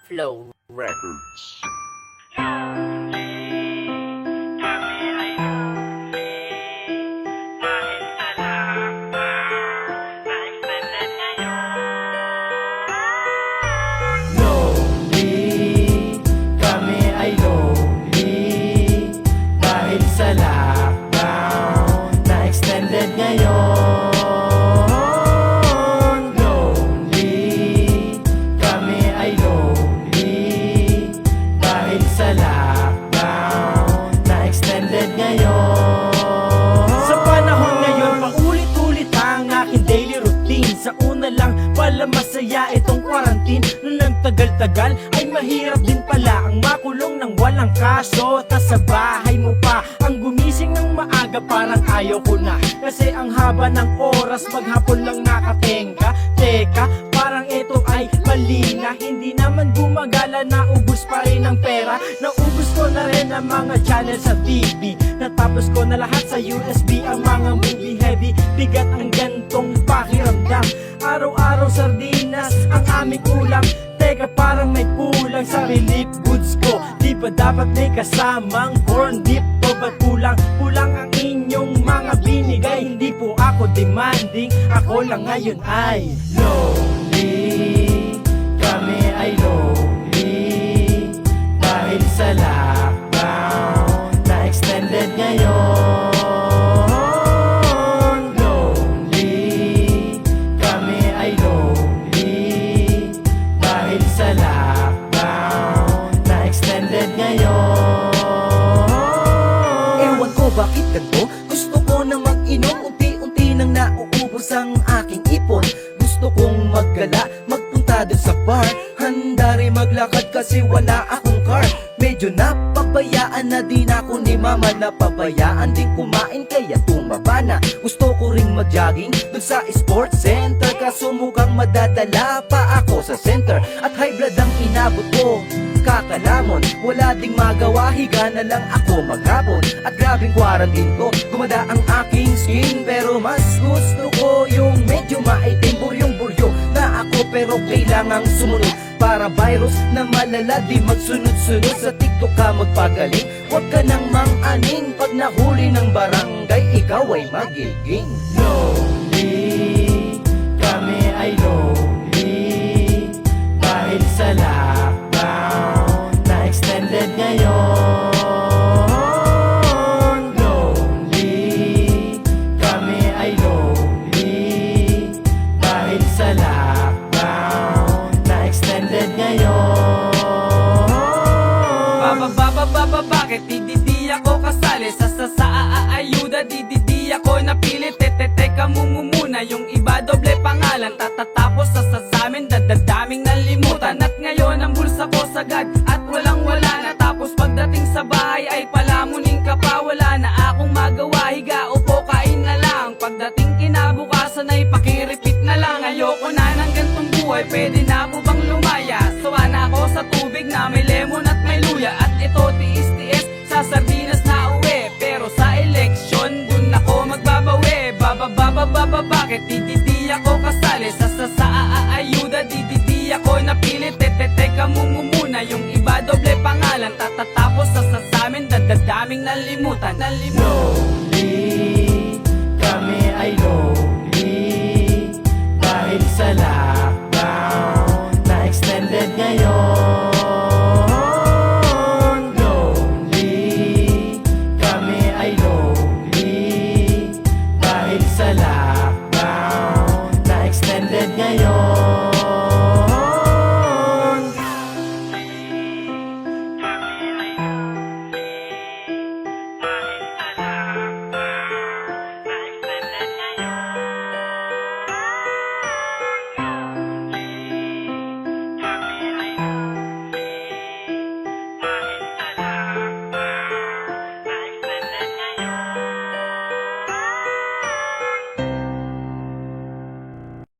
Flow Records. Lonely, kami ay lonely dahil sa lockdown na extended ngayon. Lonely, kami ay lonely dahil sa lockdown na extended ngayon. Sa panahon ngayon, paulit-ulit ang aking daily routine. Sa una lang pala masaya itong quarantine. Nung nagtagal-tagal ay mahirap din pala ang makulong ng walang kaso. Tas sa bahay mo pa ang gumising ng maaga, parang ayaw ko na. Kasi ang haba ng oras, maghapon lang nakatenga. Teka, parang ito ay mali na. Hindi naman gumagala, naubos pa rin ang pera. Naubos ko na rin ang mga channel sa TV. Natapos ko na lahat sa USB ang mga movie heavy. Bigat ang gantong pakiramdam. Araw-araw sardinas ang aming ulam. Teka, parang may kulang sa relief goods ko. Di ba dapat may kasamang corn dip to? Ba't kulang ang inyong mga binigay? Hindi po ako demanding, ako lang ngayon ay lonely. Kami ay lonely dahil sa lockdown na extended ngayon. Lonely, kami ay lonely dahil sa lockdown na extended ngayon. Ewan ko bakit ganito, gusto ko na mag-inom. Unti-unti nang nauubos ang aking ipon. Gusto kong maggala, magpunta dun sa bar. Handa rin maglakad kasi wala akong car. Medyo napabayaan na din ako ni mama. Napabayaan din kumain kaya tumaba na. Gusto ko ring mag-jogging dun sa sports center. Kaso mukhang madadala pa ako sa center. At high blood ang inabot ko, kakalamon, wala ding magawa, higa na lang ako maghapon. At grabing quarantine ko, gumanda ang aking skin. Pero mas gusto ko yung medyo maitim, buryong-buryo na ako. Pero kailangang sumunod para virus na malala di magsunod-sunod. Sa TikTok ka magpagaling, huwag ka nang mang-aning. Pag nahuli ng barangay, ikaw ay magiging lonely. Kami ay lonely dahil sa lockdown na extended ngayon. Lonely, kami ay lonely dahil sa lockdown na extended ngayon. Bakit di ako kasali sa aayuda? Di ako napilit. Teka muna, yung iba doble pangalan. Tatatapos sa samin, dadaming nalimutan. At ngayon ang bulsa ko sagad at walang-wala na. Tapos pagdating sa bahay ay palamunin ka pa. Wala na akong magawa, higa upo kain na lang. Pagdating kinabukasan ay pakiripit na lang. Ayoko na ng gantong buhay, pwede na po bang lumaya? Sawa na ako sa tubig na may lemon at may luya. At ito tiis-tiis sa sardinas na uwi. Pero sa eleksyon, dun ako magbabawi. Bakit di ako kasali sa aayuda? Di ako napilit. Teka muna, yung iba doble pangalan. Tatatapos sa samin, dadaming nalimutan. Lonely,